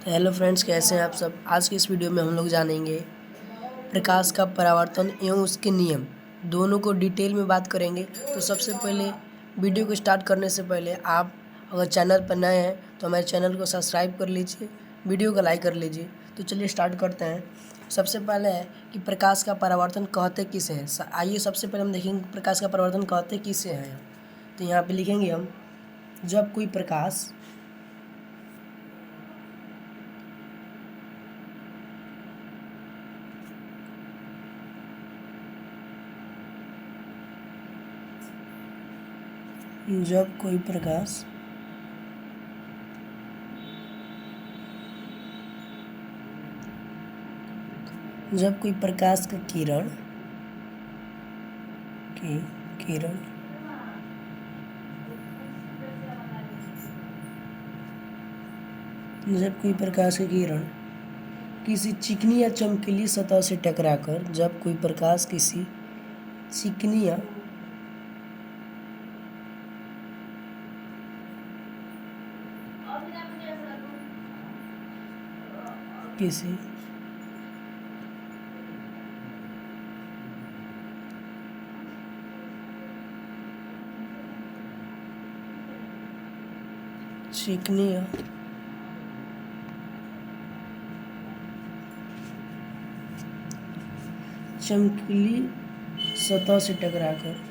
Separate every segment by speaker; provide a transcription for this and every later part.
Speaker 1: तो hello friends, कैसे हैं आप सब। आज की इस वीडियो में हम लोग जानेंगे प्रकाश का परावर्तन एवं उसके नियम, दोनों को डिटेल में बात करेंगे। तो सबसे पहले वीडियो को स्टार्ट करने से पहले आप अगर चैनल पर नए हैं तो हमारे चैनल को सब्सक्राइब कर लीजिए, वीडियो को लाइक कर लीजिए। तो चलिए स्टार्ट करते हैं। सबसे पहले है कि प्रकाश का परावर्तन कहते किसे हैं। आइए सबसे पहले हम देखेंगे प्रकाश का परावर्तन कहते किसे हैं। तो यहाँ पे लिखेंगे हम, जब कोई प्रकाश जब कोई प्रकाश जब कोई प्रकाश का किरण जब कोई प्रकाश का किरण किसी चिकनी या चमकीली सतह से टकराकर जब कोई प्रकाश किसी चिकनी या किसी चिकनी या चमकीली सतह से टकराकर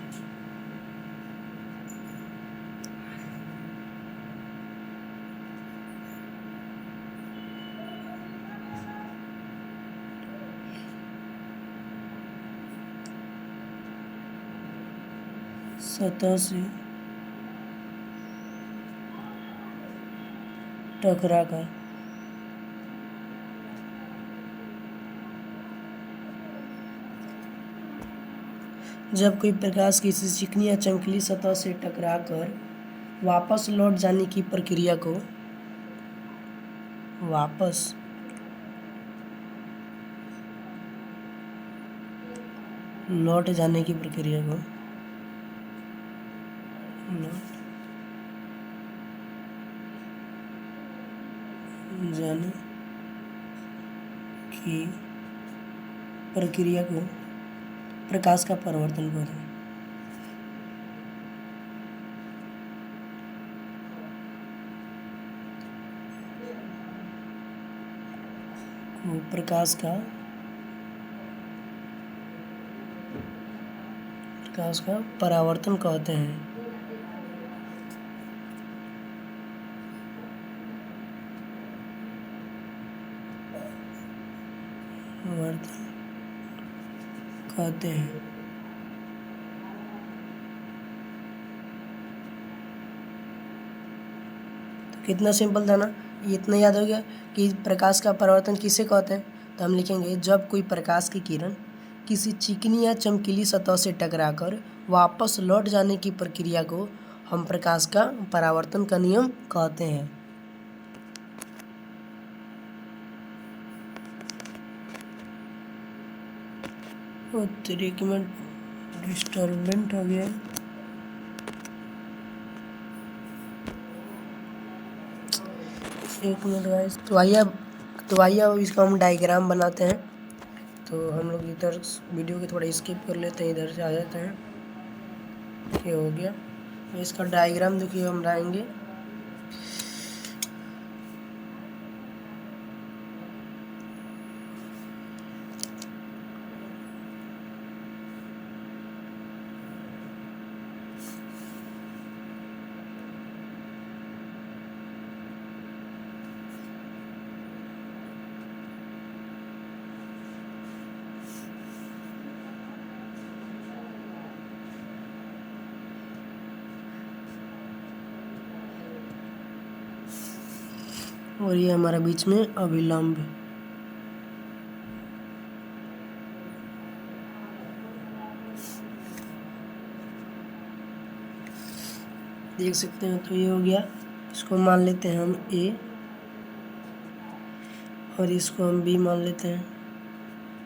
Speaker 1: सतह से टकराकर जब कोई प्रकाश किसी चिकनी या चमकीली सतह से टकराकर वापस लौट जाने की प्रक्रिया को वापस लौट जाने की प्रक्रिया को लौट जाने की प्रक्रिया को प्रकाश का परावर्तन कहते हैं। प्रकाश का परावर्तन कहते हैं। कहते हैं तो कितना सिंपल था ना, ये इतना याद हो गया कि प्रकाश का परावर्तन किसे कहते हैं। तो हम लिखेंगे, जब कोई प्रकाश की किरण किसी चिकनी या चमकीली सतह से टकराकर वापस लौट जाने की प्रक्रिया को हम प्रकाश का परावर्तन का नियम कहते हैं। एक मिनट डिस्टर्बेंट हो गया। एक मिनट गाइस। तो आइए अब इसका हम डायग्राम बनाते हैं। तो हम लोग इधर वीडियो को थोड़ा स्किप कर लेते हैं, इधर से आ जाते हैं। ये हो गया। इसका डायग्राम देखिए हम बनाएंगे। और ये हमारा बीच में अभिलंब। देख सकते हैं। तो ये हो गया। इसको मान लेते हैं हम ए और इसको हम बी मान लेते हैं।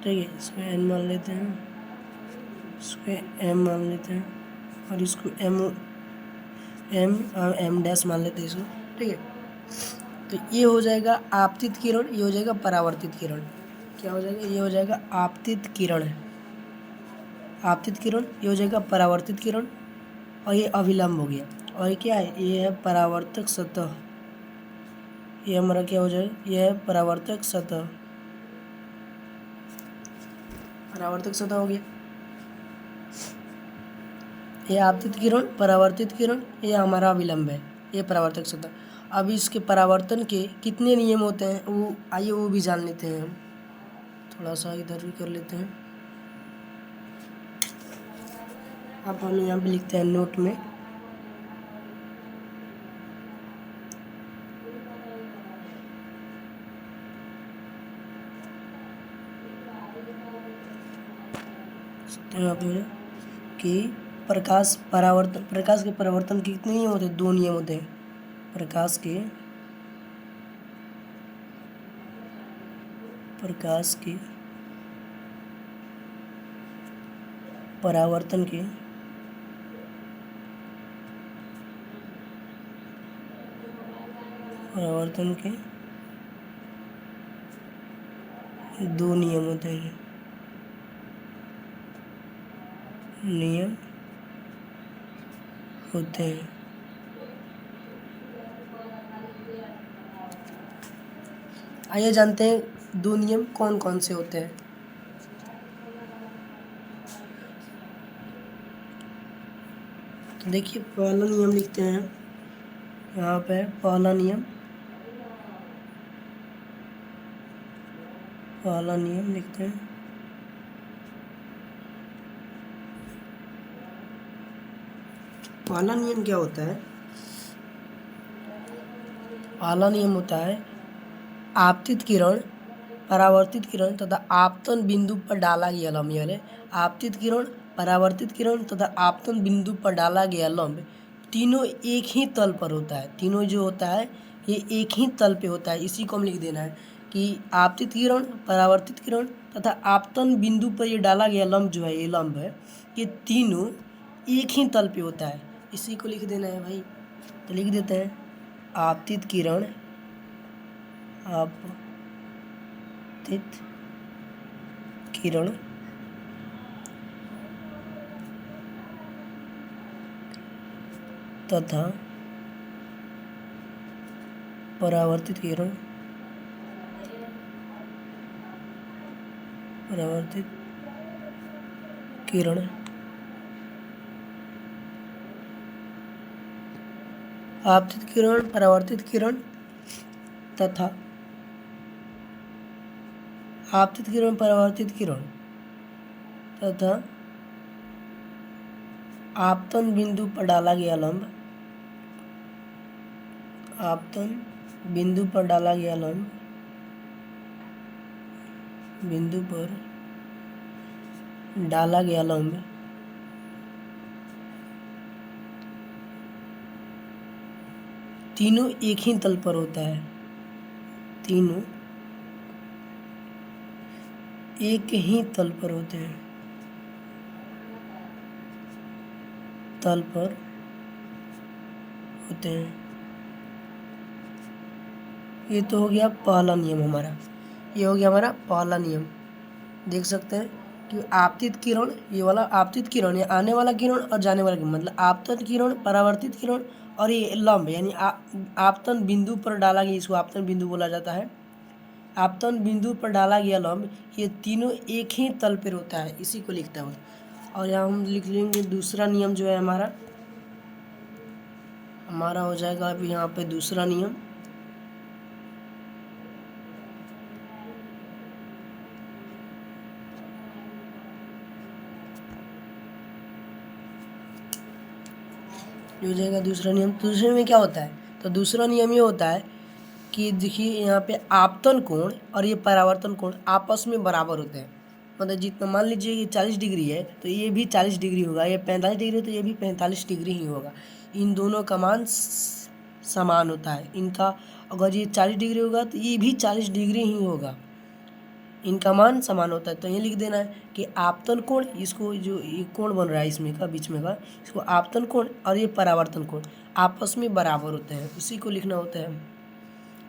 Speaker 1: ठीक है, इसको एन मान लेते हैं, इसको एम मान लेते हैं और इसको एम डैश मान लेते हैं इसको। ठीक है, तो ये हो जाएगा आपतित किरण, ये हो जाएगा परावर्तित किरण। क्या हो जाएगा? ये हो जाएगा आपतित किरण, आपतित किरण, ये हो जाएगा परावर्तित किरण, और ये अभिलंब हो गया। और ये क्या है? ये है परावर्तक सतह। ये हमारा क्या हो जाएगा? ये है परावर्तक सतह, परावर्तक सतह हो गया। ये आपतित किरण, परावर्तित किरण, ये हमारा अभिलंब है, ये परावर्तक सतह। अब इसके परावर्तन के कितने नियम होते हैं वो आइए वो भी जान लेते हैं हम। थोड़ा सा इधर भी कर लेते हैं। अब हम यहाँ पे लिखते हैं नोट में, यहाँ पे कि प्रकाश परावर्तन, प्रकाश के परावर्तन के कितने नियम होते हैं? 2 नियम होते हैं। प्रकाश के परावर्तन के दो नियम होते हैं, आइए जानते हैं 2 नियम कौन कौन से होते हैं। तो देखिए पहला नियम लिखते हैं यहाँ पे, पहला नियम लिखते हैं। पहला नियम क्या होता है? पहला नियम होता है आपतित किरण, परावर्तित किरण तथा आपतन बिंदु पर डाला गया लंब। यानी आपतित किरण, परावर्तित किरण तथा आपतन बिंदु पर डाला गया लंब तीनों एक ही तल पर होता है। तीनों जो होता है ये एक ही तल पे होता है। इसी को हम लिख देना है कि आपतित किरण, परावर्तित किरण तथा आपतन बिंदु पर ये डाला गया लंब जो है, ये लंब है, ये तीनों एक ही तल पे होता है। इसी को लिख देना है भाई। तो लिख देते हैं आपतित किरण, तथा परावर्तित किरण, आपतित किरण, परावर्तित किरण तथा आपतित किरण, परावर्तित किरण तथा आपतन बिंदु पर डाला गया लंब, आपतन बिंदु पर डाला गया लंब, बिंदु पर डाला गया लंब तीनों एक ही तल पर होता है। तीनों एक ही तल पर होते हैं, तल पर होते हैं। ये तो हो गया पहला नियम हमारा, ये हो गया हमारा पहला नियम। देख सकते हैं कि आपतित किरण, ये वाला आपतित किरण, ये आने वाला किरण और जाने वाला किरण, मतलब आपतन किरण, परावर्तित किरण और ये लंब यानी आपतन बिंदु पर डाला गया, इसको आपतन बिंदु बोला जाता है। आपतन बिंदु पर डाला गया लंब ये तीनों एक ही तल पर होता है, इसी को लिखता है। और यहाँ हम लिख लेंगे दूसरा नियम जो है हमारा हो जाएगा अभी यहाँ पे दूसरा नियम। हो जाएगा दूसरा नियम। दूसरे में क्या होता है? तो दूसरा नियम ये होता है कि देखिए यहाँ पे आपतन कोण और ये परावर्तन कोण आपस में बराबर होते हैं। मतलब जितना मान लीजिए ये 40 डिग्री है तो ये भी 40 डिग्री होगा, ये 45 डिग्री है तो ये भी 45 डिग्री ही होगा। इन दोनों का मान समान होता है। इनका अगर ये 40 डिग्री होगा तो ये भी 40 डिग्री ही होगा, इनका मान समान होता है। तो ये लिख देना है कि आपतन कोण, इसको जो ये कोण बन रहा है इसमें का, बीच में का, इसको आपतन कोण और ये परावर्तन कोण आपस में बराबर होते हैं, उसी को लिखना होता है।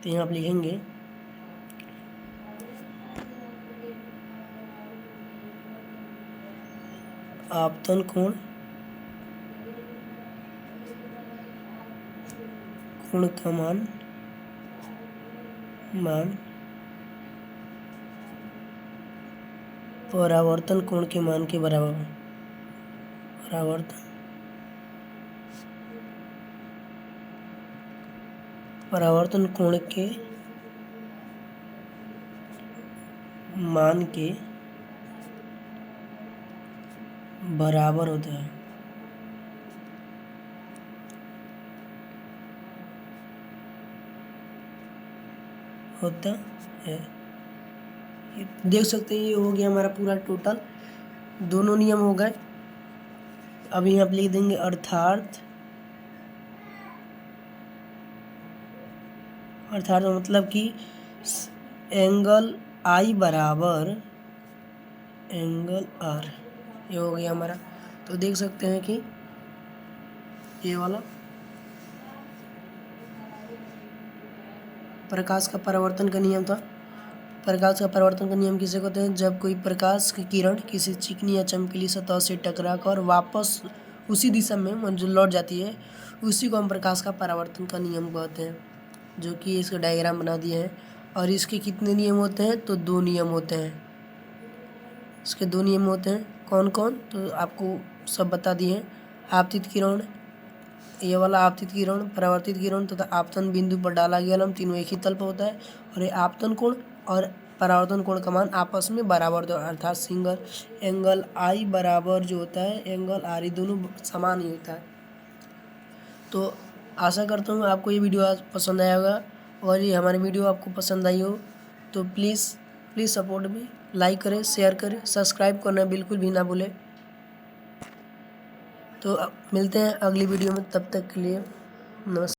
Speaker 1: तो यहाँ आप लिखेंगे आपतन कोण का मान परावर्तन कोण के मान के बराबर। परावर्तन कोण के मान के बराबर होता है। देख सकते हैं ये हो गया हमारा पूरा टोटल, दोनों नियम हो गए। अब यहाँ आप लिख देंगे अर्थात मतलब कि एंगल आई बराबर एंगल आर, ये हो गया हमारा। तो देख सकते हैं कि ये वाला प्रकाश का परावर्तन का नियम था। प्रकाश का परावर्तन का नियम किसे कहते हैं? जब कोई प्रकाश की किरण किसी चिकनी या चमकीली सतह से टकराकर वापस उसी दिशा में जो लौट जाती है, उसी को हम प्रकाश का परावर्तन का नियम कहते हैं, जो कि इसका डायग्राम बना दिए हैं। और इसके कितने नियम होते हैं? तो 2 नियम होते हैं। इसके 2 नियम होते हैं। कौन कौन? तो आपको सब बता दिए हैं। आपतित किरण, ये वाला आपतित किरण, परावर्तित किरण तथा आपतन बिंदु पर डाला गया लंब, तीनों एक ही तल पर होता है। और ये आपतन कोण और परावर्तन कोण का मान आपस में बराबर होता है, अर्थात सिंगल एंगल आई बराबर जो होता है एंगल आर, ये दोनों समान ही होता है। तो आशा करता हूँ आपको ये वीडियो आज पसंद आया होगा, और ये हमारी वीडियो आपको पसंद आई हो तो प्लीज़ सपोर्ट मी, लाइक करें, शेयर करें, सब्सक्राइब करना बिल्कुल भी ना भूलें। तो मिलते हैं अगली वीडियो में, तब तक के लिए नमस्कार।